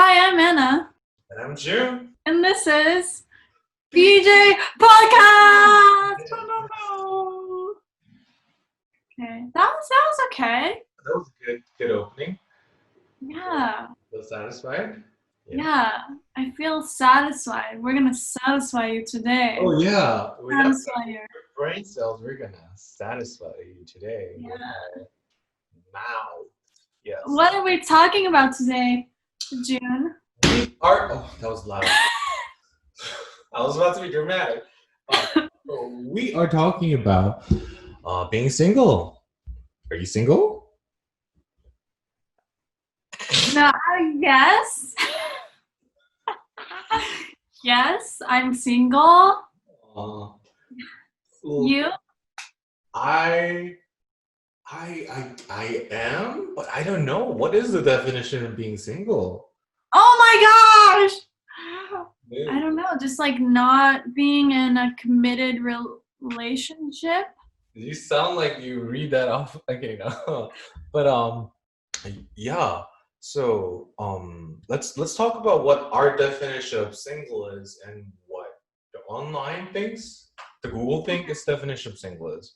Hi, I'm Anna, And I'm June. and this is BJ Podcast. Okay, that was okay. That was a good opening. Yeah, Feel satisfied? Yeah. yeah. I feel satisfied. We're gonna satisfy you today. Oh yeah, we're not Satisfy you. brain cells. We're gonna satisfy you today with Yeah. our mouth. Yes. What are we talking about today, June? We are. Oh, that was loud. I was about to be dramatic. We are talking about being single. Are you single? No, yes. Yes, I'm single. Uh, You? I I am, but I don't know. What is the definition of being single? Oh my gosh! Yeah. I don't know, just like not being in a committed relationship. You sound like you read that off. Okay, no. But yeah. So let's talk about what our definition of single is and what the online thinks, the Google think its definition of single is.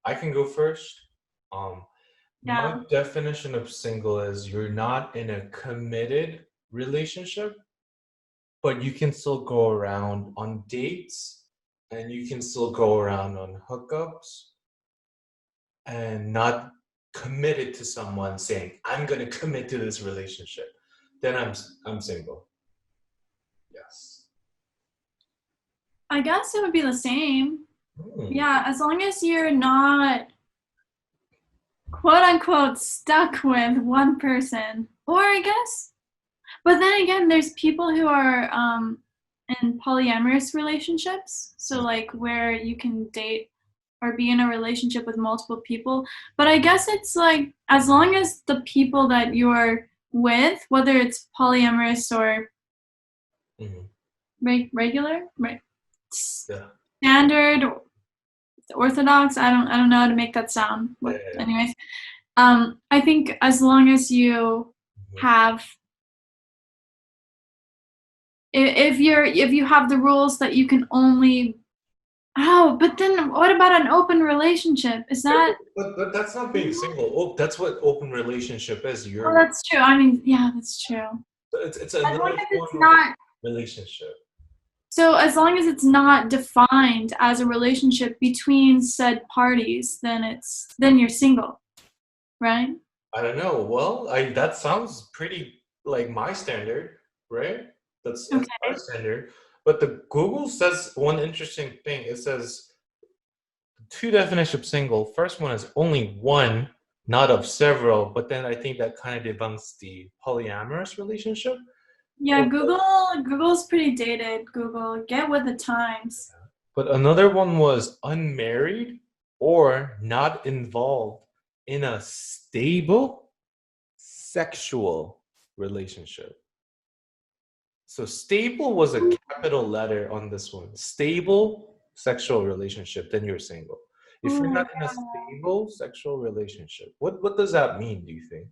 I can go first. Um, my Yeah. definition of single is you're not in a committed relationship, but you can still go around on dates and you can still go around on hookups and not committed to someone saying, I'm going to commit to this relationship. Then I'm single. Yes. I guess it would be the same. Hmm. Yeah, as long as you're not quote unquote stuck with one person. Or I guess, but then again, there's people who are in polyamorous relationships. So, like, where you can date or be in a relationship with multiple people. But I guess it's like, as long as the people that you're with, whether it's polyamorous or Mhm. regular, right? Yeah. Standard, orthodox. I don't know how to make that sound. Yeah, But yeah, anyways, I think as long as you yeah. have, if you have the rules that you can only. Oh, but then what about an open relationship? Is that? But that's not being single. Oh, that's what open relationship is. Oh, You're that's true. I mean, yeah, that's true. it's As long another as it's form of not. relationship. So as long as it's not defined as a relationship between said parties, then you're single, right? I don't know. Well, I that sounds pretty like my standard, right? That's our Okay. standard. But the Google says one interesting thing. It says two definition of single. First one is only one, not of several. But then I think that kind of debunks the polyamorous relationship. Yeah, Google's pretty dated. Google, get with the times. But another one was unmarried or not involved in a stable sexual relationship. So stable was a capital letter on this one. Stable sexual relationship, then you're single. If you're Ooh, not in a stable sexual relationship, what does that mean, do you think?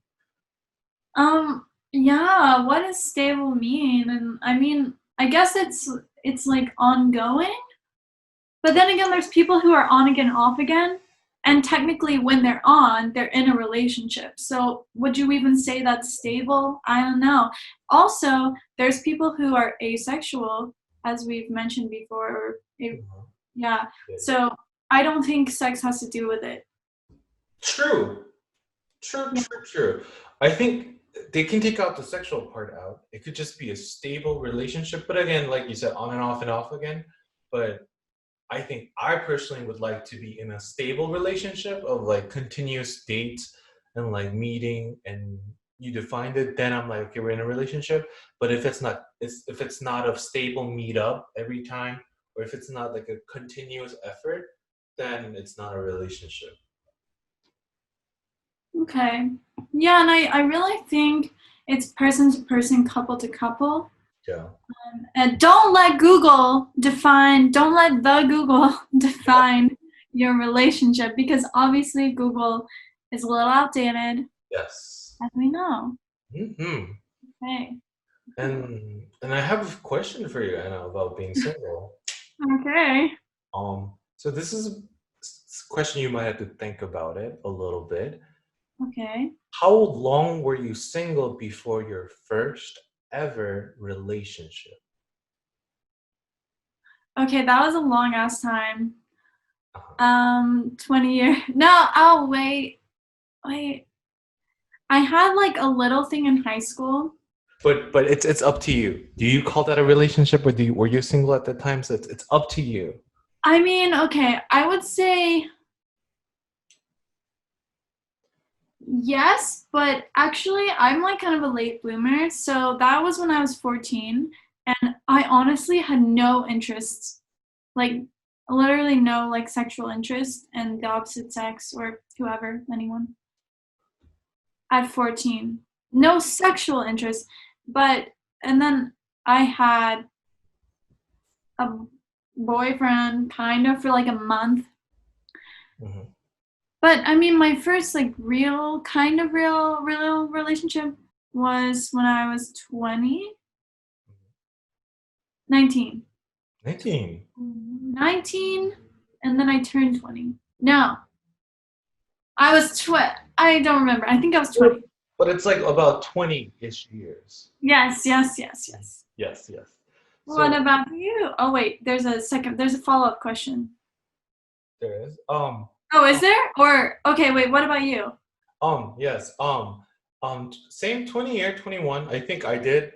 yeah, what does stable mean? And I mean, I guess it's like ongoing. But then again, there's people who are on again, off again. And technically, when they're on, they're in a relationship. So, would you even say that's stable? I don't know. Also, there's people who are asexual, as we've mentioned before. Mhm. Yeah. Yeah. So, I don't think sex has to do with it. True. True, Yeah. true, true. I think they can take out the sexual part out. It could just be a stable relationship. But again, like you said, on and off again. But I think I personally would like to be in a stable relationship of like continuous dates and like meeting and you defined it, then I'm like, okay, we're in a relationship. But if it's not a stable meetup every time, or if it's not like a continuous effort, then it's not a relationship. Okay. Yeah, and I really think it's person to person, couple to couple. Yeah. And don't let the Google define your relationship because obviously Google is a little outdated, Yes. as we know. Hmm. Okay. And I have a question for you, Anna, about being single. Okay. So this is a question you might have to think about it a little bit. Okay. How long were you single before your first ever relationship? Okay, that was a long ass time. Uh-huh. 20 years. No, oh wait. Wait. I had like a little thing in high school. But it's up to you. Do you call that a relationship, or were you single at the time? So it's up to you. I mean, okay, I would say yes, but actually I'm like kind of a late bloomer. So that was when I was 14 and I honestly had no interest, like literally no like sexual interest in the opposite sex or whoever, anyone at 14. No sexual interest, but and then I had a boyfriend kind of for like a month. Mhm. But I mean, my first like real, kind of real relationship was when I was 20, 19. 19. 19, and then I turned 20. No, I don't remember. I think I was 20. But it's like about 20-ish years. Yes, yes, yes, yes. Yes, yes. What So about you? Oh, wait, there's a follow-up question. there is. Oh, is there? Or, okay, wait, what about you? Yes. Same 20 year, 21. I think I did.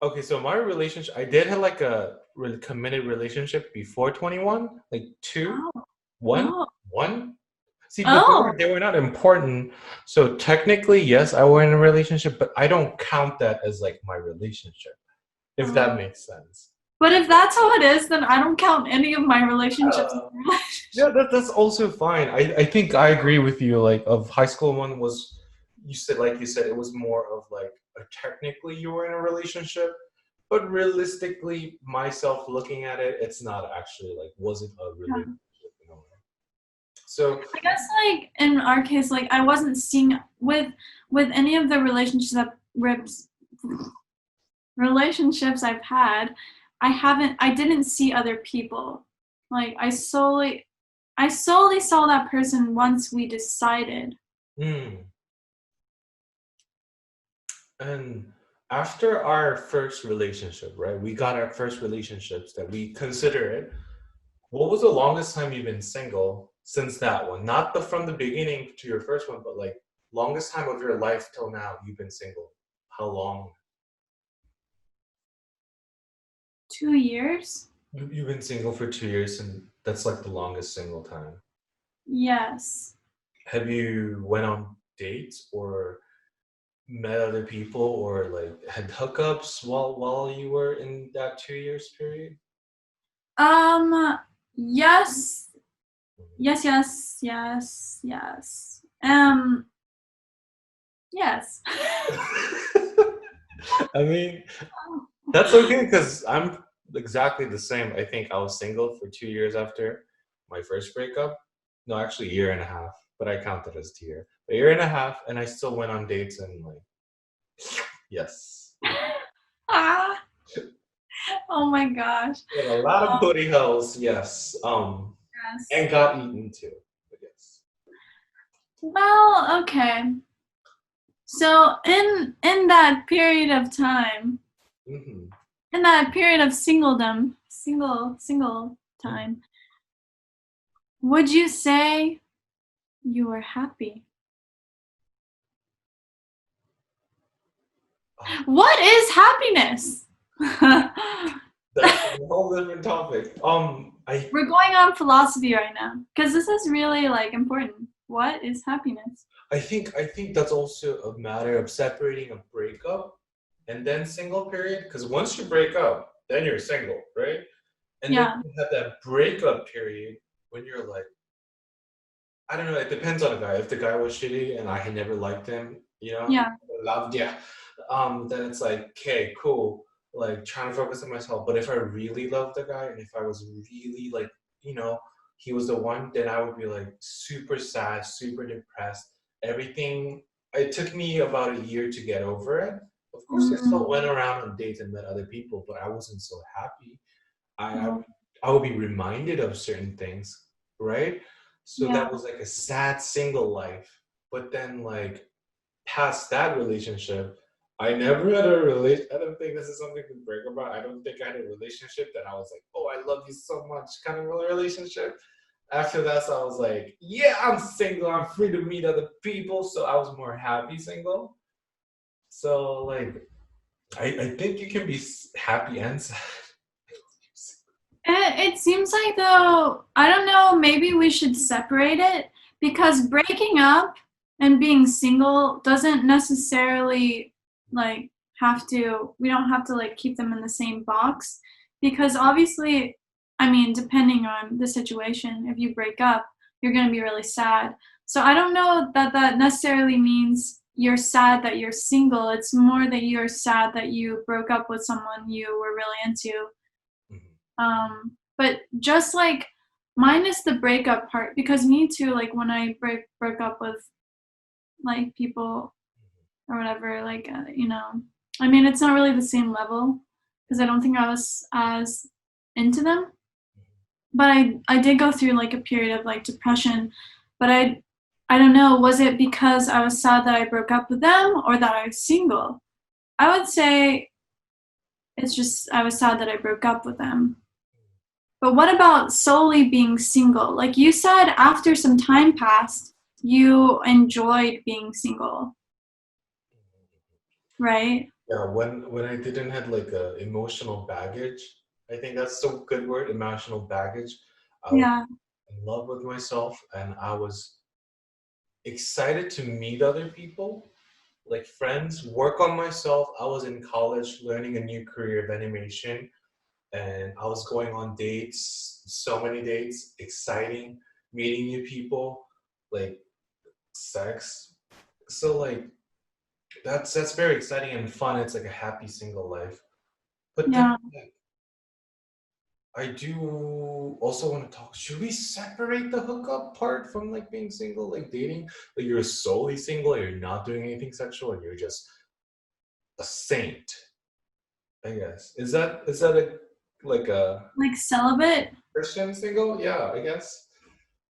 Okay, so my relationship, I did have like a really committed relationship before 21, like two, Oh, one, oh, one. See, but oh. they were not important. So technically, yes, I were in a relationship, but I don't count that as like my relationship, if that Oh. makes sense. But if that's how it is, then I don't count any of my relationships as Uh, a relationship. yeah, that's also fine. I think I agree with you. Like of high school one was, you said, it was more of like a technically you were in a relationship, but realistically, myself looking at it, it's not actually like wasn't a Yeah. relationship, you know. So I guess like in our case, like I wasn't seeing with any of the relationships I've had, I didn't see other people. Like I solely saw that person once we decided. mm, and after our first relationship, right? We got our first relationships that we consider it. What was the longest time you've been single since that one? Not the from the beginning to your first one, but like longest time of your life till now you've been single. How long? 2 years? You've been single for 2 years, and that's like the longest single time. Yes. Have you went on dates or met other people or like had hookups while you were in that 2 years period? Um yes. Yes, yes, yes, yes. Yes. I mean, that's okay because I'm exactly the same. I think I was single for 2 years after my first breakup. No, actually, a year and a half, but I count it as 2 years. A year and a half, and I still went on dates and like, yes, Ah, oh my gosh. and a lot of booty holes, yes, Yes. and got eaten too. But yes. Well, okay. So in that period of time, Hmm. in that period of singledom, single time, would you say you were happy? Oh, What is happiness? that's a whole different topic. We're going on philosophy right now because this is really like important. What is happiness? I think that's also a matter of separating a breakup and then single period. Because once you break up, then you're single, right? And then Yeah, you have that breakup period when you're like, I don't know, it depends on the guy. If the guy was shitty and I had never liked him, you know, yeah, loved, yeah, then it's like, okay, cool, like trying to focus on myself. But if I really loved the guy and if I was really like, you know, he was the one, then I would be like super sad, super depressed. Everything, it took me about a year to get over it. course, I still Mm, went around on dates and met other people, but I wasn't so happy. I I, oh, I would be reminded of certain things, right? So yeah. that was like a sad single life. But then, like past that relationship, I never had a relation. I don't think this is something to brag about. I don't think I had a relationship that I was like, "Oh, I love you so much," kind of relationship. After that, so I was like, "Yeah, I'm single. I'm free to meet other people." So I was more happy single. So like, I think you can be happy and sad. It seems like though, I don't know, maybe we should separate it because breaking up and being single doesn't necessarily like we don't have to like keep them in the same box because obviously, I mean, depending on the situation, if you break up, you're going to be really sad. So I don't know that that necessarily means you're sad that you're single. It's more that you're sad that you broke up with someone you were really into. Mhm. But just like minus the breakup part, because me too, like when I broke up with like people or whatever, like I mean, it's not really the same level because I don't think I was as into them. But I did go through like a period of like depression, but I don't know, was it because I was sad that I broke up with them or that I was single? I would say it's just I was sad that I broke up with them. But what about solely being single? Like you said, after some time passed, you enjoyed being single, right? Yeah, when I didn't have like a emotional baggage, I think that's the good word, emotional baggage. I was Yeah, in love with myself and I was excited to meet other people, like friends, work on myself. I was in college learning a new career of animation and I was going on dates, so many dates, exciting, meeting new people, like sex. So like that's very exciting and fun. It's like a happy single life. But then yeah. like, I do also want to talk. Should we separate the hookup part from like being single, like dating? Like you're solely single, you're not doing anything sexual, and you're just a saint. I guess is that a like a Like celibate? Christian single? Yeah, I guess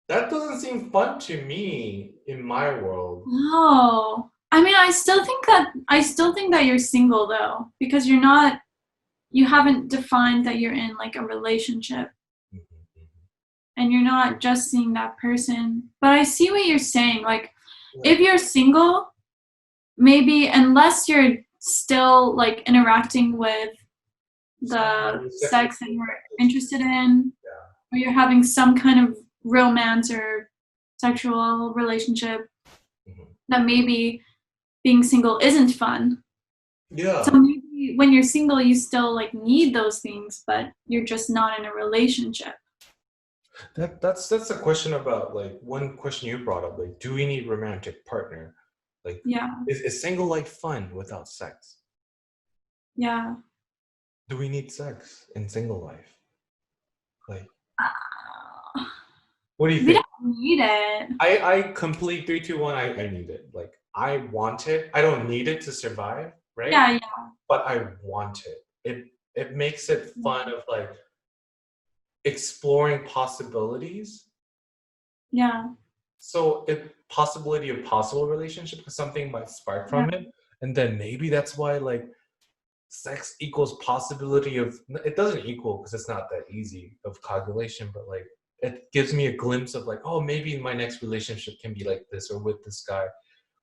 that doesn't seem fun to me in my world. No. I mean, I still think that you're single though, because you haven't defined that you're in like a relationship Mhm, and you're not just seeing that person. But I see what you're saying. Like if mhm. you're single, maybe unless you're still like interacting with the Somebody sexually sex that you're attracted to. interested in, Yeah. or you're having some kind of romance or sexual relationship, Mhm. that maybe being single isn't fun. So Yeah. maybe when you're single, you still like need those things, but you're just not in a relationship. That's a question about like one question you brought up, like do we need romantic partner? Like Yeah, is single life fun without sex? yeah. Do we need sex in single life? Like Uh, what do you we think? don't need it. I complete 3, 2, 1. I need it. Like I want it. I don't need it to survive, right? Yeah, yeah, But I want it. It makes it fun of like exploring possibilities. yeah, So if possibility of possible relationship, because something might spark yeah, from it. And then maybe that's why like sex equals possibility of it doesn't equal because it's not that easy of calculation, but like it gives me a glimpse of like, oh, maybe my next relationship can be like this or with this guy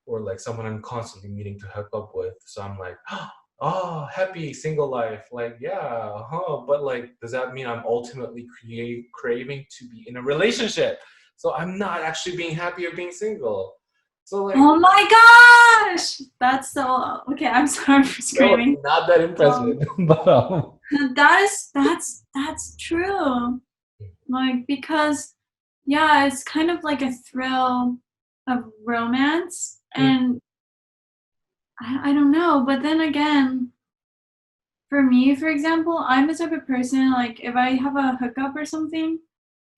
or like someone I'm constantly meeting to hook up with. So I'm like, oh, happy single life. Like, yeah, huh. But like, does that mean I'm ultimately craving to be in a relationship? So I'm not actually being happy of being single. So like, oh my gosh, that's so okay. I'm sorry for no, screaming. not that Um, impressive. but that's true. Like because yeah, it's kind of like a thrill of romance, Mm, and I don't know. But then again, for me, for example, I'm the type of person like if I have a hookup or something,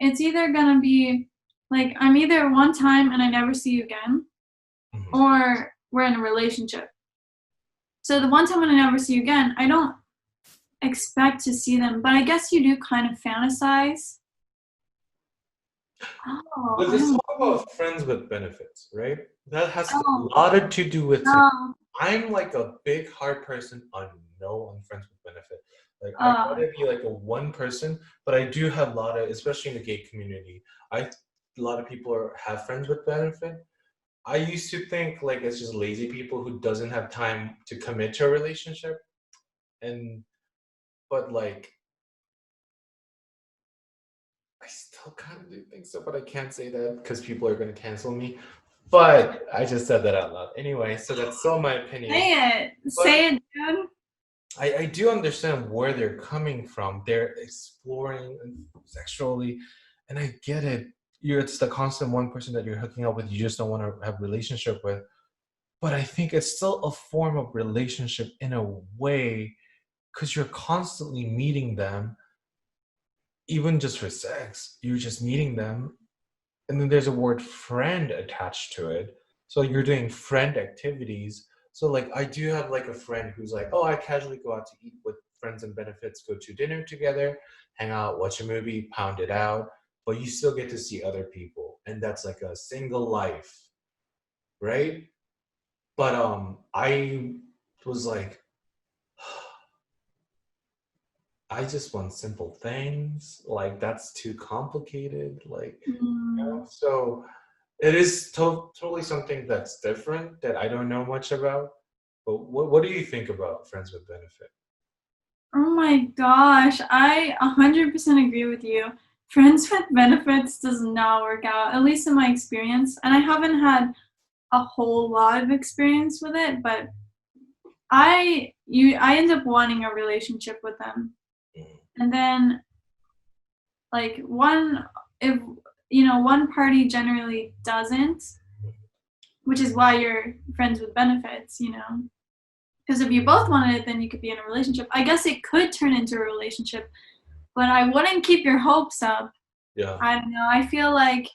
it's either gonna be like I'm either one time and I never see you again, mhm. or we're in a relationship. So the one time when I never see you again, I don't expect to see them, but I guess you do kind of fantasize. Oh, I Let's don't talk know. about friends with benefits, right? That has Oh, a lot to do with it. no. I'm like a big hard person on no on friends with benefit. Like I Uh, gotta be like a one person, but I do have a lot of, especially in the gay community. A lot of people have friends with benefit. I used to think like it's just lazy people who doesn't have time to commit to a relationship, and but like I still kind of do think so, but I can't say that because people are going to cancel me. But I just said that out loud. Anyway, so that's still my opinion. say it. But Say it, dude. I do understand where they're coming from. They're exploring sexually, and I get it. It's the constant one person that you're hooking up with. You just don't want to have a relationship with. But I think it's still a form of relationship in a way because you're constantly meeting them, even just for sex. You're just meeting them, and then there's a word friend attached to it. So you're doing friend activities. So like I do have like a friend who's like, oh, I casually go out to eat with friends and benefits, go to dinner together, hang out, watch a movie, pound it out, but you still get to see other people. And that's like a single life, right? But I was like, I just want simple things. Like that's too complicated. Like, Mm. so it is totally something that's different that I don't know much about. But what do you think about friends with benefit? Oh my gosh, I 100% agree with you. Friends with benefits does not work out, at least in my experience. And I haven't had a whole lot of experience with it, but I end up wanting a relationship with them. Mm. And then like one if one party generally doesn't, which is why you're friends with benefits, because if you both wanted it, then you could be in a relationship. I guess it could turn into a relationship, but I wouldn't keep your hopes up. Yeah. I don't know. I feel like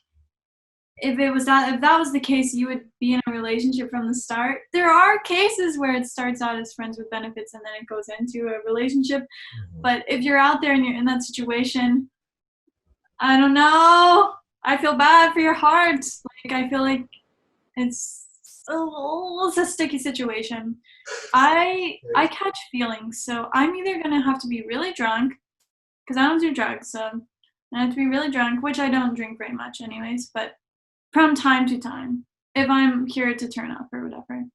if that was the case, you would be in a relationship from the start. There are cases where it starts out as friends with benefits and then it goes into a relationship. Mhm. But if you're out there and you're in that situation, I don't know. I feel bad for your heart. Like I feel like it's a sticky situation. I Right. catch feelings, so I'm either gonna have to be really drunk because I don't do drugs, so I have to be really drunk, which I don't drink very much anyways, but from time to time, if I'm here to turn up or whatever.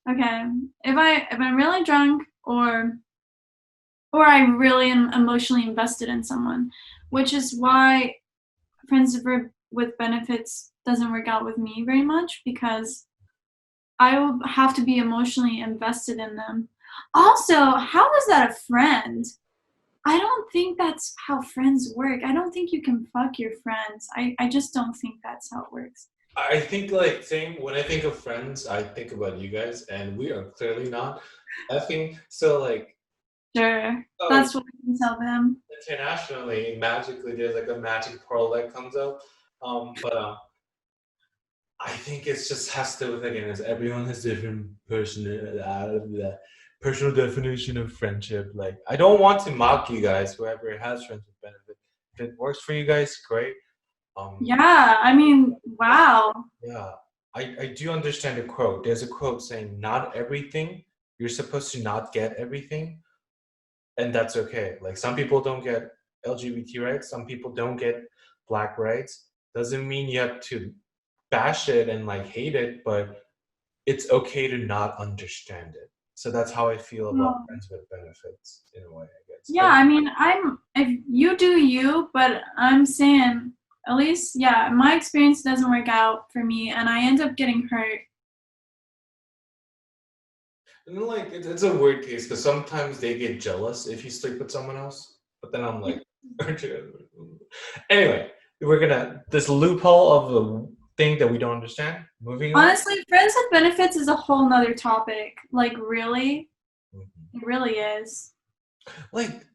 Okay, if I'm really drunk or I really am emotionally invested in someone, which is why friends with benefits doesn't work out with me very much because I will have to be emotionally invested in them. Also, how is that a friend? I don't think that's how friends work. I don't think you can fuck your friends. I just don't think that's how it works. I think like same when I think of friends, I think about you guys, and we are clearly not effing. So like, Sure. oh, That's what I can tell them. internationally, magically, there's like a magic pearl that comes out. But I think it's just has to do with again, is everyone has different personal definition of friendship. Like, I don't want to mock you guys, whoever has friends with benefit. If it works for you guys, great. Um, Yeah, I mean, wow. yeah, I do understand the quote. There's a quote saying, "Not everything. You're supposed to not get everything, and that's okay." Like some people don't get LGBT rights, some people don't get black rights. Doesn't mean you have to bash it and like hate it, but it's okay to not understand it. So that's how I feel about Well, friends with benefits in a way, I guess. yeah, I mean, if you do you, but I'm saying at least, yeah, my experience doesn't work out for me and I end up getting hurt. And then, like it's a weird case because sometimes they get jealous if you sleep with someone else. But then I'm like, anyway, we're gonna this loophole of the thing that we don't understand. Moving on. Honestly, friends with benefits is a whole nother topic. Like, really? Mhm. It really is. Like,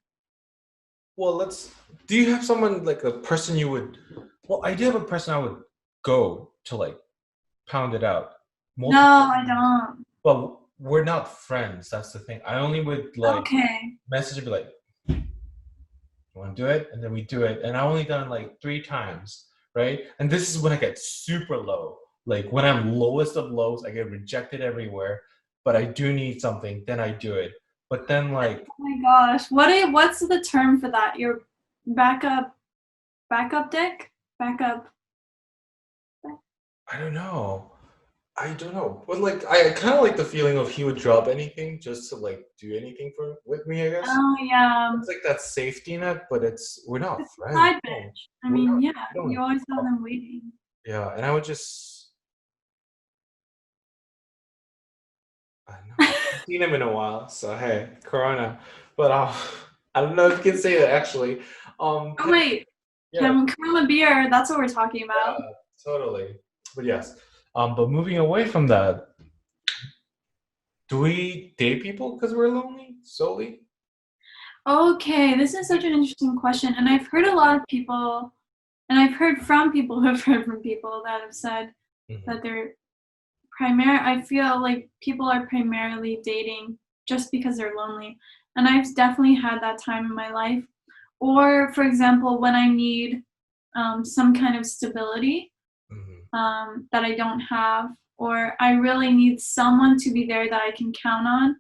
well, let's. Do you have someone like a person you would? Well, I do have a person I would go to like pound it out No, multiple I times. don't. But we're not friends. That's the thing. I only would like Okay. message and be like, "You want to do it?" And then we do it. And I only done like 3 times, right? And this is when I get super low. Like when I'm lowest of lows, I get rejected everywhere. But I do need something, then I do it. But then like Oh my gosh. What's the term for that? Your backup backup dick? Backup. I don't know. I don't know. But like I kind of like the feeling of he would drop anything just to like do anything for with me, I guess. Oh yeah. It's like that safety net, but we're not It's a friends. side No. bitch. I We're mean, not yeah, we don't you always have talk. them waiting. Yeah, and I would just I don't know. I haven't seen him in a while, so hey, Corona. But I don't know if you can say that actually. Oh wait, Yeah, Kim Karma beer, that's what we're talking about. yeah, totally. But yes. But moving away from that, do we date people because we're lonely solely? Okay, this is such an interesting question. And I've heard a lot of people, and I've heard from people who have heard from people that have said Hmm. that I feel like people are primarily dating just because they're lonely. And I've definitely had that time in my life. Or, for example, when I need some kind of stability Hmm. that I don't have, or I really need someone to be there that I can count on.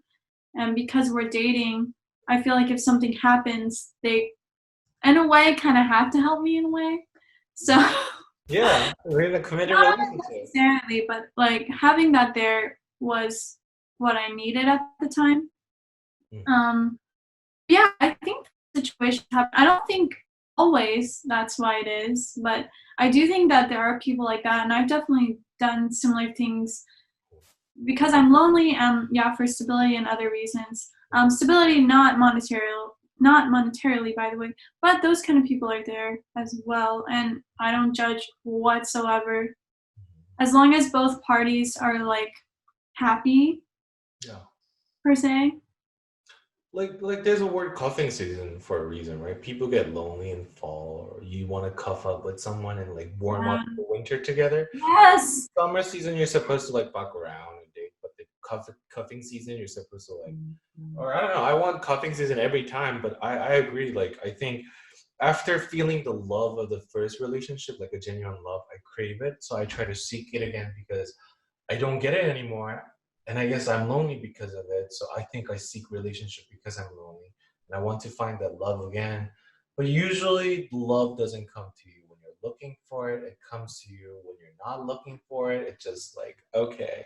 And because we're dating, I feel like if something happens, they, in a way, kind of have to help me in a way. So, Yeah, we're in a committed not relationship. necessarily, but like having that there was what I needed at the time. Mhm. Um, yeah, I think situations happen. I don't think always that's why it is, but I do think that there are people like that, and I've definitely done similar things because I'm lonely. Yeah, for stability and other reasons. Stability, not monetarily, by the way, but those kind of people are there as well, and I don't judge whatsoever as long as both parties are like happy Yeah. per se. Like there's a word cuffing season for a reason, right? People get lonely in fall, or you want to cuff up with someone and like warm Yeah. up for winter together. Yes. Summer season, you're supposed to like fuck around and date, but the cuffing season, you're supposed to like, or I don't know. I want cuffing season every time, but I agree. Like I think after feeling the love of the first relationship, like a genuine love, I crave it. So I try to seek it again because I don't get it anymore. And I guess I'm lonely because of it. So I think I seek relationship because I'm lonely. And I want to find that love again. But usually love doesn't come to you when you're looking for it. It comes to you when you're not looking for it. It's just like, okay.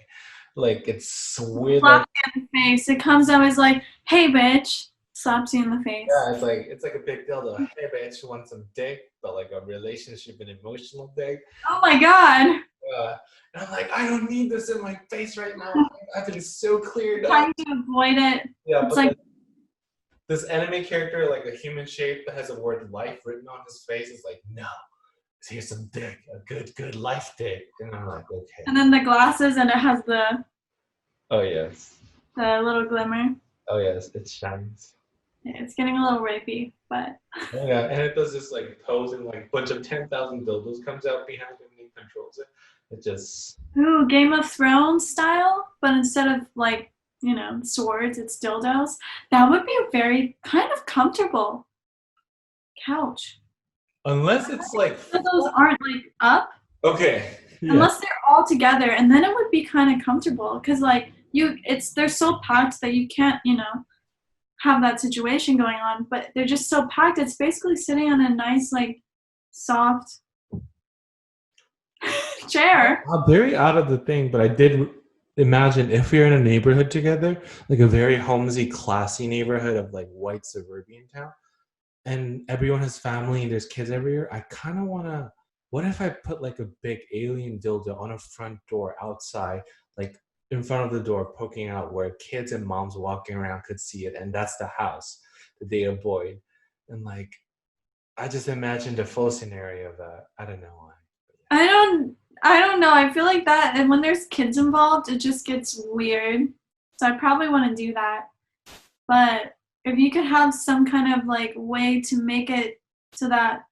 Like it's weird, like Slaps you in the face. It comes out as like, hey bitch, slaps you in the face. yeah, it's like a big deal though. Hey bitch, you want some dick, but like a relationship and emotional dick. Oh my god. And I'm like, I don't need this in my face right now. I've been so cleared up. Trying to avoid it. Yeah, It's but like, then this anime character, like a human shape that has a word life written on his face, is like, no, here's some dick, a good life dick. And I'm like, okay. and then the glasses and it has Oh yes. the little glimmer. Oh yes, it shines. It's getting a little rapey, but Oh yeah, and it does this like pose and like bunch of 10,000 dildos comes out behind him and he controls it. It just ooh, Game of Thrones style, but instead of like, swords, it's dildos. That would be a very kind of comfortable couch. unless it's like Dildos aren't like up okay. Yeah. unless they're all together, and then it would be kind of comfortable because like they're so packed that you can't, have that situation going on, but they're just so packed. It's basically sitting on a nice, like, soft chair. I'm very out of the thing, but I did imagine if we were in a neighborhood together, like a very homesy, classy neighborhood of like white suburban town, and everyone has family and there's kids everywhere. I kind of want to. What if I put like a big alien dildo on a front door outside, like in front of the door, poking out where kids and moms walking around could see it, and that's the house that they avoid, and like I just imagined a full scenario of that. I don't know why. I don't I don't know. I feel like that and when there's kids involved, it just gets weird. So I probably want to do that. But if you could have some kind of like way to make it so that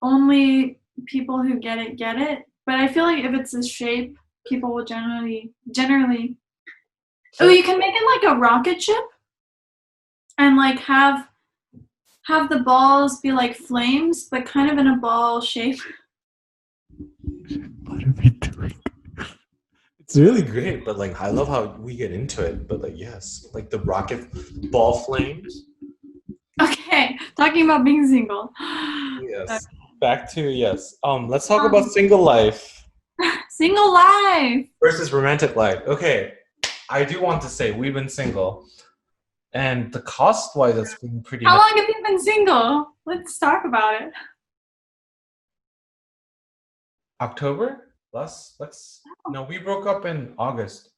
only people who get it. But I feel like if it's a shape, people will generally Oh, you can make it like a rocket ship and like have the balls be like flames, but kind of in a ball shape. What are we doing? It's really great, but like I love how we get into it. But like yes, like the rocket ball flames. Okay, talking about being single. Yes. Back to yes. Let's talk about single life Single life. versus romantic life. Okay. I do want to say we've been single. And the cost wise that's been pretty How high. long have you been single? Let's talk about it. October? Let's no, we broke up in August.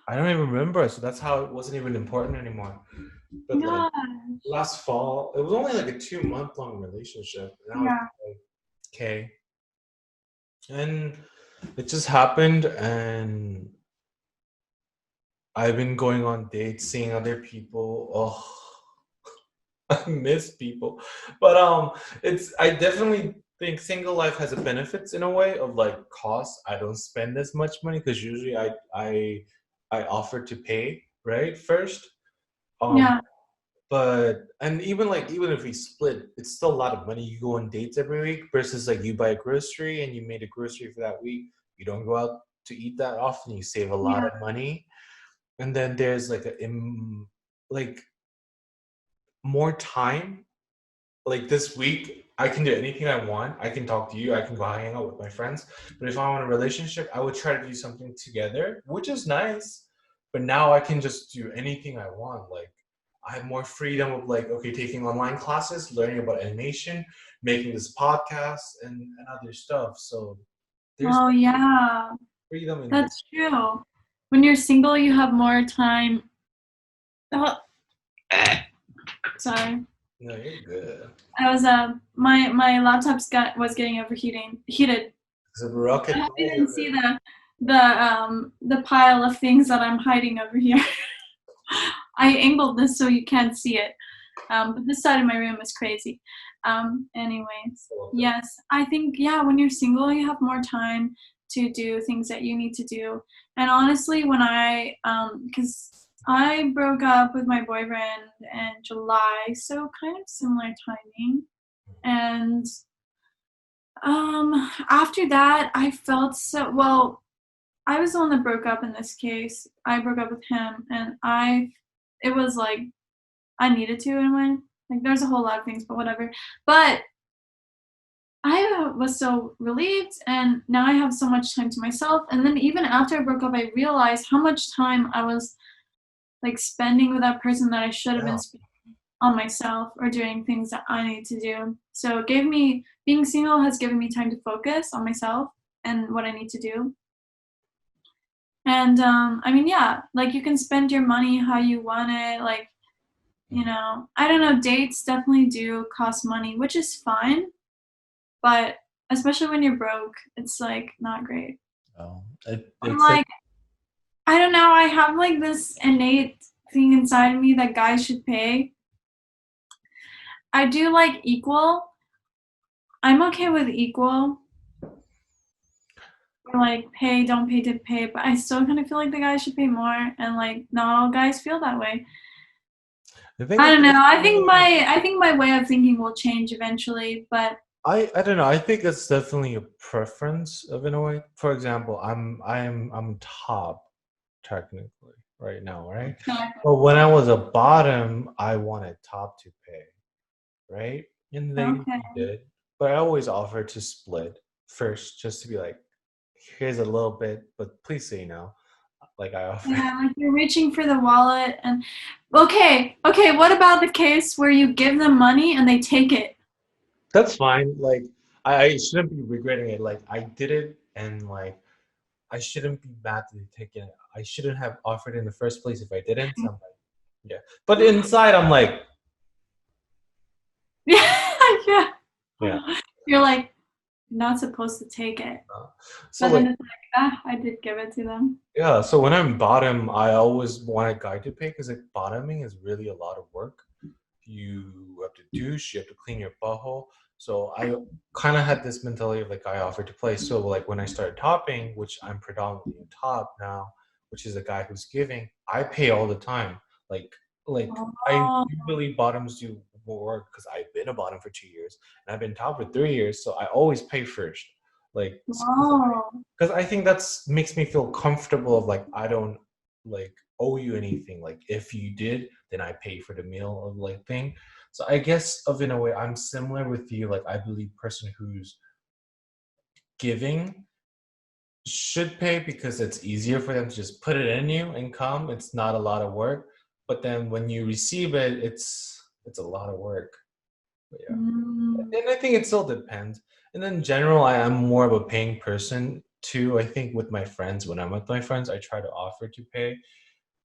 I don't even remember, so that's how it wasn't even important anymore. But like Yeah. last fall, it was only like a 2 month long relationship. And I was Yeah. like, okay. And it just happened and I've been going on dates, seeing other people. Oh, I miss people. But it's I definitely think single life has a benefits in a way of like cost. I don't spend as much money because usually I offer to pay, right? First. Um Yeah. but and even if we split, it's still a lot of money. You go on dates every week versus like you buy a grocery and you made a grocery for that week. You don't go out to eat that often. You save a lot Yeah. of money. And then there's like like more time. Like this week, I can do anything I want. I can talk to you. I can go hang out with my friends. But if I want a relationship, I would try to do something together, which is nice. But now I can just do anything I want. Like I have more freedom of like, okay, taking online classes, learning about animation, making this podcast and other stuff. So there's Oh, yeah. freedom in this. That's true. When you're single, you have more time. Oh, sorry. No, you're good. I was my laptop's was getting heated. It's a rocket. I hope you didn't see the pile of things that I'm hiding over here. I angled this so you can't see it. But this side of my room is crazy. Anyways, yes, I think, yeah, when you're single, you have more time to do things that you need to do. And honestly, when because I broke up with my boyfriend in July, so kind of similar timing. And after that, I felt so well. I was the one that broke up in this case. I broke up with him, and it was like I needed to in a way. Like there's a whole lot of things, but whatever. But I was so relieved, and now I have so much time to myself. And then even after I broke up, I realized how much time I was like spending with that person that I should have been Yeah. spending on myself or doing things that I need to do. So it gave me being single has given me time to focus on myself and what I need to do. And I mean, yeah, like you can spend your money how you want it. Like, I don't know, dates definitely do cost money, which is fine. But especially when you're broke, it's like not great. Oh, I'm it's like like, I don't know, I have like this innate thing inside of me that guys should pay. I do like equal. I'm okay with equal. Or like pay, don't pay to pay, but I still kind of feel like the guys should pay more, and like not all guys feel that way. the thing I with don't know. this. I think my way of thinking will change eventually, but I don't know. I think it's definitely a preference of in a way. For example, I'm top technically right now, right? But when I was a bottom, I wanted top to pay, right? And they okay. did, but I always offered to split first, just to be like, here's a little bit, but please say no. Like I offer. Yeah, like you're reaching for the wallet and okay, what about the case where you give them money and they take it? That's fine. Like I shouldn't be regretting it. Like I did it, and like I shouldn't be mad to take it. I shouldn't have offered in the first place if I didn't. So I'm like, yeah. But inside, I'm like, Yeah, yeah. yeah. You're like not supposed to take it. Uh, so But then like, it's like, I did give it to them. yeah. So when I'm bottom, I always want a guy to pay because like bottoming is really a lot of work. You have to douche. You have to clean your butthole. So I kind of had this mentality of like I offered to play. So like when I started topping, which I'm predominantly a top now, which is a guy who's giving, I pay all the time. Like like I Oh, usually bottoms do more because I've been a bottom for 2 years and I've been top for 3 years, so I always pay first. Like wow. because I think that's makes me feel comfortable of like I don't like owe you anything. Like if you did, then I pay for the meal of like thing. So I guess of in a way I'm similar with you. Like I believe person who's giving should pay because it's easier for them to just put it in you and come. It's not a lot of work. But then when you receive it, it's a lot of work. But yeah. Mm, And I think it still depends. And in general, I am more of a paying person too. I think with my friends, when I'm with my friends, I try to offer to pay.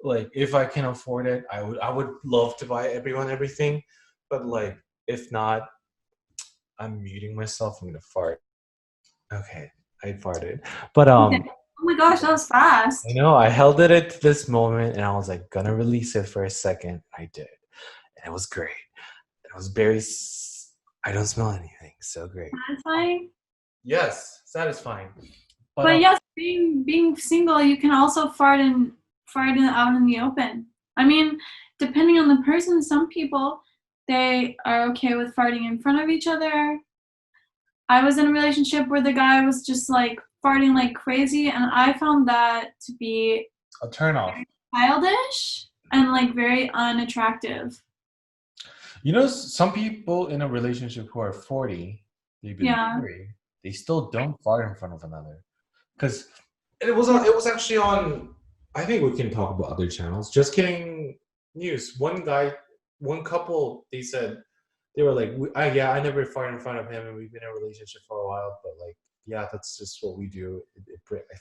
Like if I can afford it, I would love to buy everyone everything. But like if not, I'm muting myself. I'm gonna fart. Okay, I farted. But okay. Oh my gosh, that was I fast. know I held it at this moment and I was like gonna release it for a second. I did. And it was great. It was very I don't smell anything. So great. Satisfying. Yes, satisfying. But But yes, being single, you can also fart in out in the open. I mean, depending on the person, some people they are okay with farting in front of each other. I was in a relationship where the guy was just like farting like crazy, and I found that to be a turn off. childish and like very unattractive. You know, some people in a relationship who are 40, they've been Yeah. married, they still don't fart in front of another. Because it was actually on. I think we can talk about other channels. Just kidding. News. One couple, they said they were like, yeah, I never fart in front of him, and we've been in a relationship for a while, but like, yeah, that's just what we do.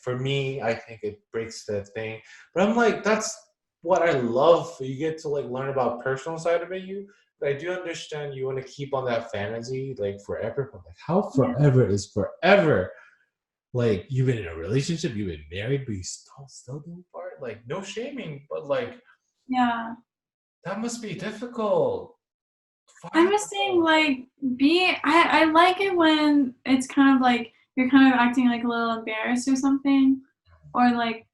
For me, I think it breaks the thing. But I'm like, that's what I love. You get to like learn about personal side of it. But I do understand you want to keep on that fantasy like forever. But like, how Yeah. forever is forever? Like you've been in a relationship, you've been married, but you still don't fart. Like no shaming, but like Yeah. that must be difficult. I'm Fart. just saying, like, I like it when it's kind of like you're kind of acting like a little embarrassed or something, or like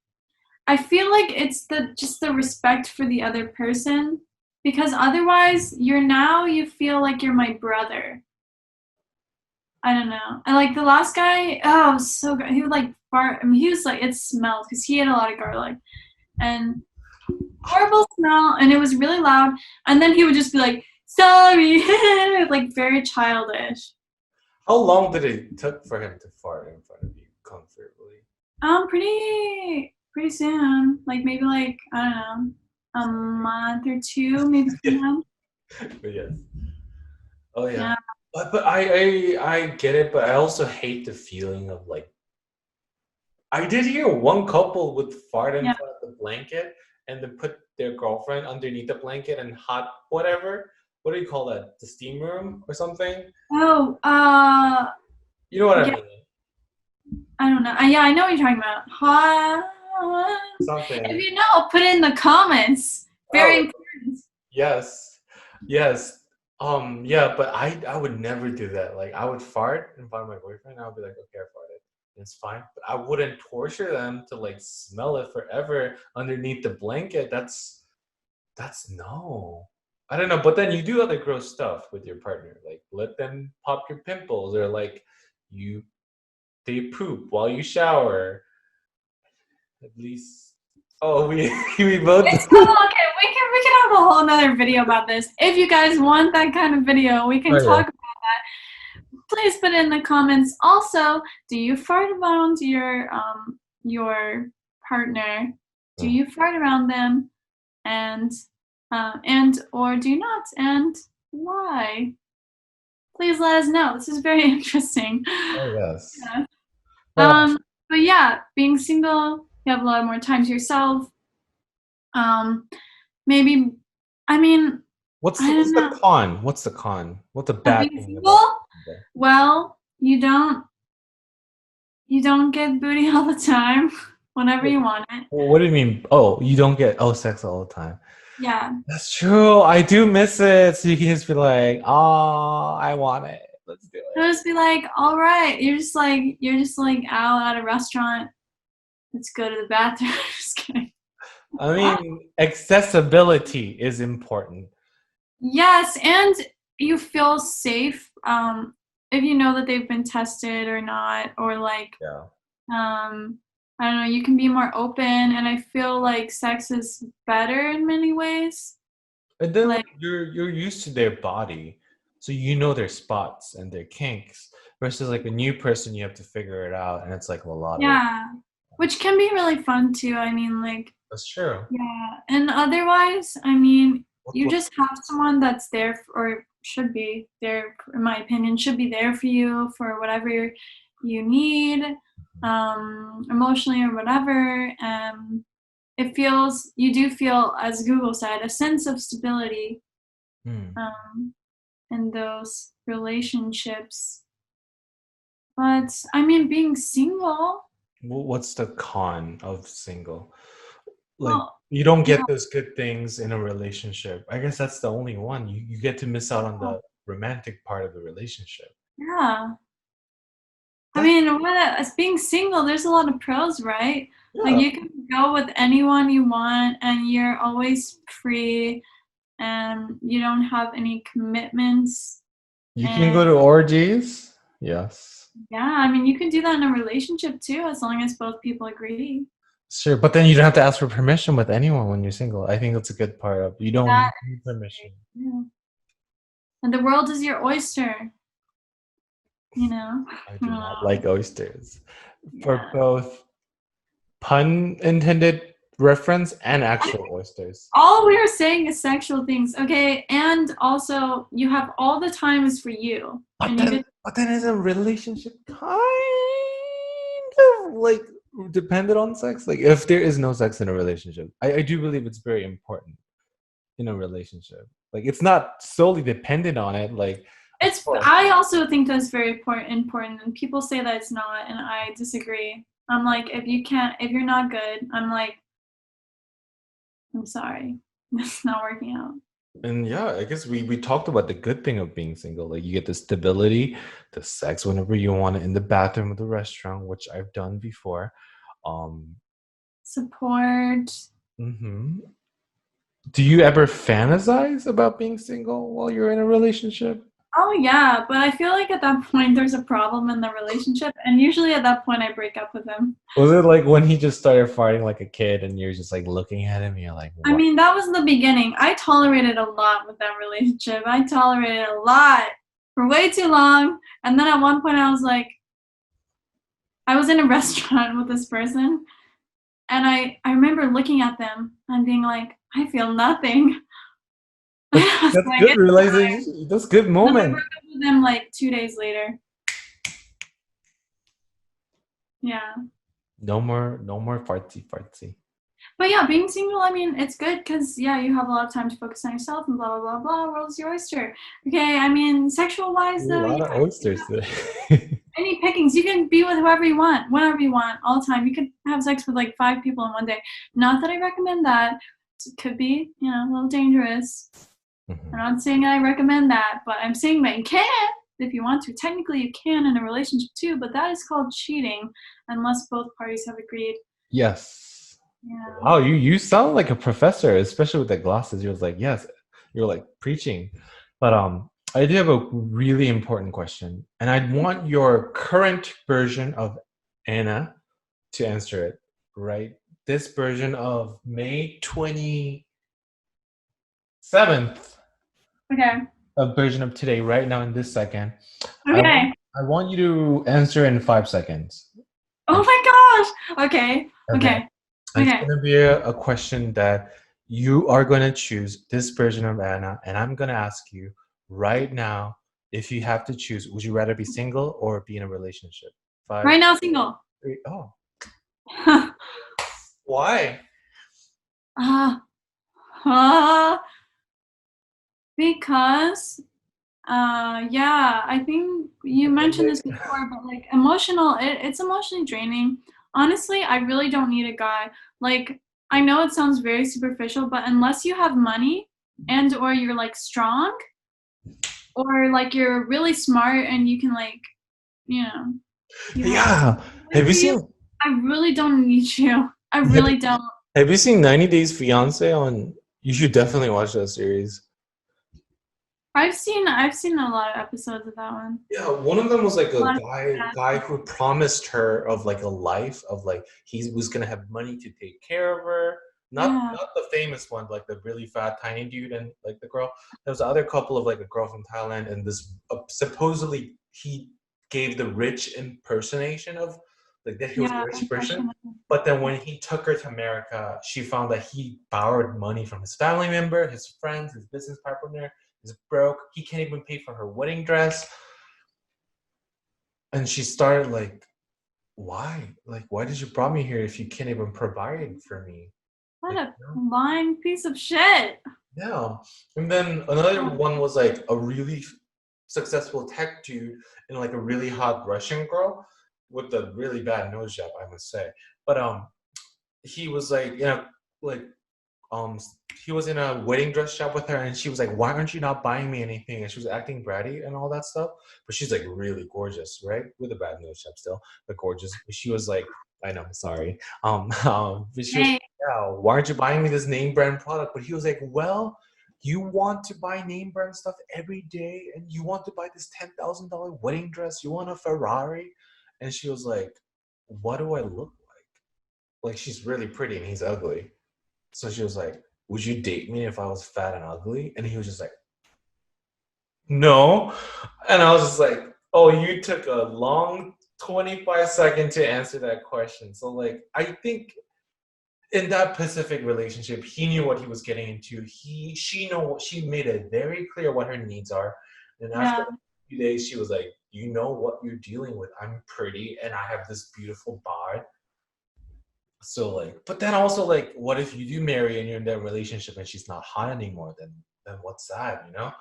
I feel like it's the respect for the other person, because otherwise you feel like you're my brother. I don't know. And like the last guy, oh, it was so good. He would like fart. I mean, he was like it smelled because he had a lot of garlic and horrible smell, and it was really loud. And then he would just be like, "Sorry," like very childish. How long did it took for him to fart in front of you comfortably? Pretty soon. Like maybe like I don't know, a month or two, maybe 2 months. But yes. Oh yeah. Yeah. But I get it, but I also hate the feeling of like I did hear one couple would fart in Yeah. front of the blanket and then put their girlfriend underneath the blanket and hot whatever. What do you call that? The steam room or something? Oh, You know what I yeah. mean? I don't know. Yeah, I know what you're talking about. If Something. you know, put it in the comments. Very Oh important. yes, yes. Yeah, but I would never do that. Like I would fart in front of my boyfriend. I would be like, okay, I farted. It's fine. But I wouldn't torture them to like smell it forever underneath the blanket. That's no. I don't know. But then you do other gross stuff with your partner. Like let them pop your pimples or like you they poop while you shower. At least oh we we both It's oh, okay. We can have a whole another video about this. If you guys want that kind of video, we can oh yeah. talk about that. Please put it in the comments. Also, do you fart around your partner? Do Hmm. you fart around them? And or do you not? And why? Please let us know. This is very interesting. Oh yes. Yeah. But But yeah, being single, you have a lot more time to yourself. Um, maybe, I mean, I what's don't the know. con? What's the con? What's the Of bad being thing about single, being single? well, you don't get booty all the time whenever you want it. Well, what do you mean? Oh, you don't get sex all the time. Yeah. That's true. I do miss it. So you can just be like, oh, I want it. Let's do It'll it. just be like, all right, you're just like out at a restaurant. Let's go to the bathroom. Just Okay. I mean, accessibility is important. Yes, and you feel safe if you know that they've been tested or not, or like Yeah. I don't know, you can be more open, and I feel like sex is better in many ways. And then like Like, you're used to their body, so you know their spots and their kinks. Versus like a new person, you have to figure it out, and it's like a lot of. yeah, which can be really fun too. I mean, like, That's true. yeah, and otherwise, I mean, you What? just have someone that's there or should be there, in my opinion, should be there for you for whatever you need, emotionally or whatever. It feels, you do feel, as Google said, a sense of stability Hmm. um, in those relationships. But I mean, being single, What's the con of single? Like well, you don't yeah, get those good things in a relationship. I guess that's the only one. You get to miss out on the romantic part of the relationship. yeah. I That's mean, as being single, there's a lot of pros, right? Like yeah. you can go with anyone you want, and you're always free, and you don't have any commitments. You can And go to orgies. Yes. yeah, I mean, you can do that in a relationship too, as long as both people agree. Sure, but then you don't have to ask for permission with anyone when you're single. I think that's a good part of you That don't need permission. yeah. And the world is your oyster, you know? I do not like oysters. For Yeah. both pun intended reference and actual oysters. All we are saying is sexual things, okay? And also, you have all the time is for you, But and you then get but then is a relationship kind of like dependent on sex? Like if there is no sex in a relationship, I do believe it's very important in a relationship. Like it's not solely dependent on it. Like of it's. course. I also think that's very important, and people say that it's not, and I disagree. I'm like, if you can't, if you're not good, I'm like, I'm sorry, it's not working out. And yeah, I guess we talked about the good thing of being single. Like you get the stability, the sex whenever you want it in the bathroom of the restaurant, which I've done before. Um, Support. mhm. Do you ever fantasize about being single while you're in a relationship? Oh yeah, but I feel like at that point there's a problem in the relationship, and usually at that point I break up with him. Was it like when he just started farting like a kid and you're just like looking at him and you're like, I what? mean, that was the beginning. I tolerated a lot with that relationship. I tolerated a lot for way too long, and then at one point I was like, I was in a restaurant with this person, and I remember looking at them and being like, I feel nothing. But I was that's like, good it's fine. realization. That's good And then I moment. broke up with them like 2 days later. Yeah. No more fartsy fartsy. But yeah, being single, I mean, it's good because, yeah, you have a lot of time to focus on yourself and blah, blah, blah, blah. World's your oyster. Okay, I mean, sexual wise, A though, lot yeah, of oysters today. any pickings. You can be with whoever you want, whenever you want, all the time. You could have sex with like 5 people in one day. Not that I recommend that. It could be, a little dangerous. I'm Mhm. not saying I recommend that, but I'm saying that you can if you want to. Technically, you can in a relationship too, but that is called cheating unless both parties have agreed. Yes. Yeah. Wow, you sound like a professor, especially with the glasses. You're like, yes, you're like preaching. But I do have a really important question, and I want your current version of Anna to answer it, right? This version of May 27th, Okay. a version of today, right now in this second. I want Okay. I want you to answer in 5 seconds. Oh my gosh. Okay. Okay. Okay. It's Okay. going to be a question that you are going to choose this version of Anna, and I'm going to ask you right now if you have to choose, would you rather be single or be in a relationship? Five, Right now, single. 3, oh. Why? uh, uh, because yeah, I think you mentioned this before, but like it's emotionally draining. Honestly, I really don't need a guy. Like, I know it sounds very superficial, but unless you have money and or you're like strong or like you're really smart and you can like, you know, you have Yeah. good Have for you you, seen? I really don't need you. I Have, really don't. Have you seen 90 Days Fiance on? You should definitely watch that series. I've seen a lot of episodes of that one. Yeah, one of them was like A a lot of guy who promised her of like a life of like he was gonna have money to take care of her. yeah, Not the famous one, like the really fat tiny dude and like the girl. There was the other couple of like a girl from Thailand and this supposedly he gave the rich impersonation of like that he was a yeah, rich person. impression. But then when he took her to America, she found that he borrowed money from his family member, his friends, his business partner. He's broke. He can't even pay for her wedding dress. And she started like, why? Like, why did you brought me here if you can't even provide for me? What Like, a lying piece of shit. yeah. And then another one was like a really successful tech dude and like a really hot Russian girl with a really bad nose job, I must say. But he was like, like um he was in a wedding dress shop with her and she was like, why aren't you not buying me anything? And she was acting bratty and all that stuff, but she's like really gorgeous, right, with a bad nose job still, but gorgeous. She was like, I know, sorry, but she was, Hey, yeah, why aren't you buying me this name brand product? But he was like, well, you want to buy name brand stuff every day and you want to buy this $10,000 wedding dress, you want a Ferrari. And she was like, what do I look like she's really pretty and he's ugly. So she was like, would you date me if I was fat and ugly? And he was just like, no. And I was just like, oh, you took a long 25 seconds to answer that question. So like I think in that Pacific relationship, he knew what he was getting into. She made it very clear what her needs are. And after yeah, a few days, she was like, you know what you're dealing with. I'm pretty and I have this beautiful bod. So like, but then also like, what if you do marry and you're in that relationship and she's not hot anymore? Then what's that, you know?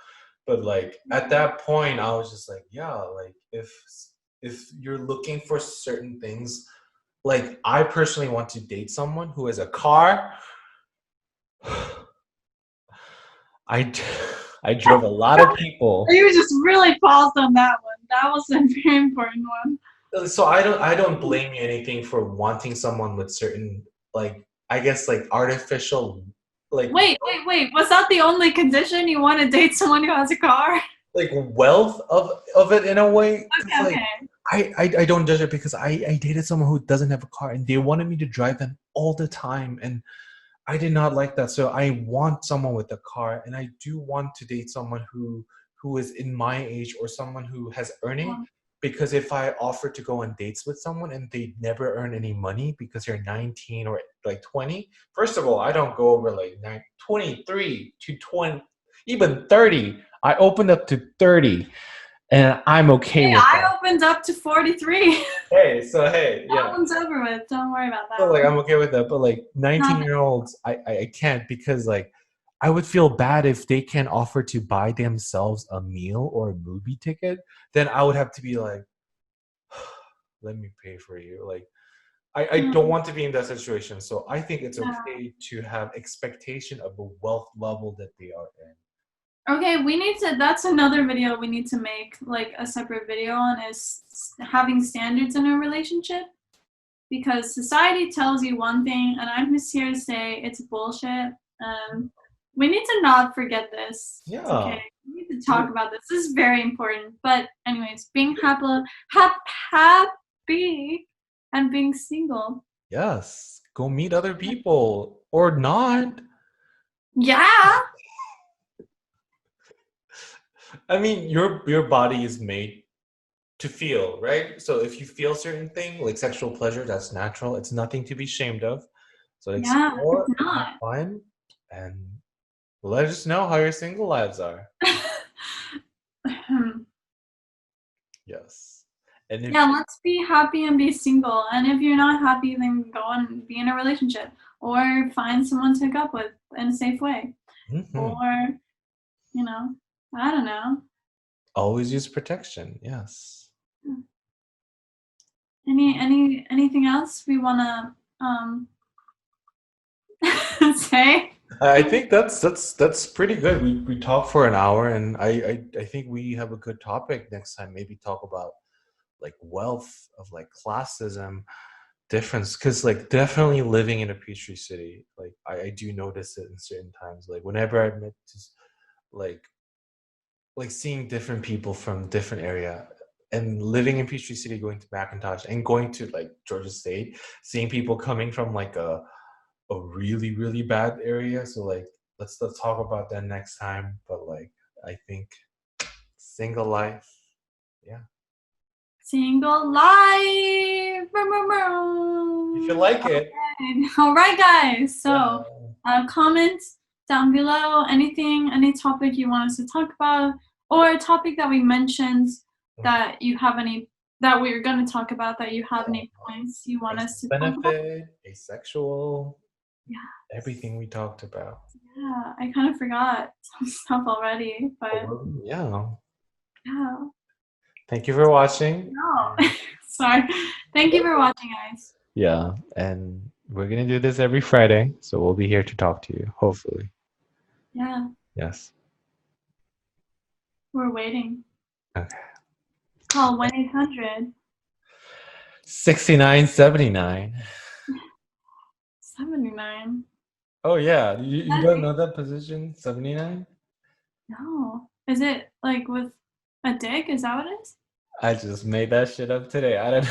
But like at that point, I was just like, yeah, like if you're looking for certain things, like I personally want to date someone who has a car. I I drove a lot of people. you just really paused on that one. That was a very important one. So I don't blame you anything for wanting someone with certain like I guess like artificial like Wait. Was that the only condition you want to date someone who has a car? wealth of it in a way, because Okay, like okay. I don't judge it because I dated someone who doesn't have a car and they wanted me to drive them all the time and I did not like that. So I want someone with a car and I do want to date someone who is in my age or someone who has earning, because if I offer to go on dates with someone and they never earn any money because they're 19 or like 20, first of all, I don't go over like 23 to 20, even 30. I opened up to 30 and I'm okay Hey, with I that. opened up to 43. Hey, That yeah. one's over with. Don't worry about So that like one. I'm okay with that, but like Not 19-year-olds, I can't because like I would feel bad if they can't offer to buy themselves a meal or a movie ticket. Then I would have to be like, let me pay for you. Like I don't want to be in that situation. So I think it's yeah. okay to have expectation of the wealth level that they are in. Okay, we need to. That's another video we need to make, like a separate video on, is having standards in a relationship. Because society tells you one thing, and I'm just here to say it's bullshit. We need to not forget this. It's okay. Yeah. We need to talk about this. This is very important. But anyways, being happy and being single. Yes. Go meet other people or not. Yeah. I mean, your body is made to feel, right? So if you feel certain thing like sexual pleasure, that's natural. It's nothing to be ashamed of. So Yeah, it's explore, have not. fun, and let us know how your single lives are. Yes. And if Yeah, let's be happy and be single. And if you're not happy, then go and be in a relationship or find someone to hook up with in a safe way. Mhm. Or, you know, I don't know. Always use protection. Yes. Anything else we wanna say? I think that's pretty good. We talked for an hour, and I think we have a good topic next time. Maybe talk about like wealth of like classism difference because like definitely living in a Peachtree City, like I do notice it in certain times. Like whenever I met just like seeing different people from different area and living in Peachtree City, going to McIntosh and going to like Georgia State, seeing people coming from like a really really bad area. So like let's talk about that next time. But like I think single life, yeah. Single life. Vroom, vroom, If you vroom. like it, All right, guys. yeah. So, comment down below any topic you want us to talk about, or a topic that we mentioned that you have any that we're going to talk about that you have any points you want us to talk about. Benefit, asexual, Yeah. everything we talked about. Yeah, I kind of forgot some stuff already, but Yeah. yeah. Thank you for watching. No, sorry. Thank you for watching, guys. Yeah, and we're gonna do this every Friday, so we'll be here to talk to you, hopefully. Yeah, Yes. we're waiting. Okay. Call 1-800. 6979. 79. Oh yeah, you don't know that position? 79? No. Is it like with a dick? Is that what it is? I just made that shit up today. I don't know.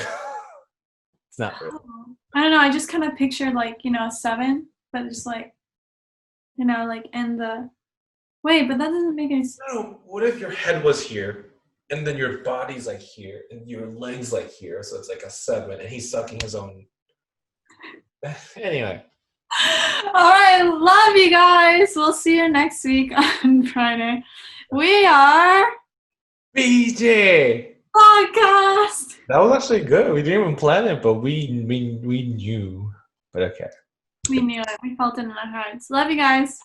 It's not real. Oh. I don't know. I just kind of pictured like, a 7, but just like, like in the. Wait, but that doesn't make any sense. No, what if your head was here and then your body's like here and your legs like here, so it's like a 7 and he's sucking his own. Anyway. All right, love you guys. We'll see you next week on Friday. We are BJ Podcast. That was actually good. We didn't even plan it, but we knew. But okay. We knew it. We felt it in our hearts. Love you guys.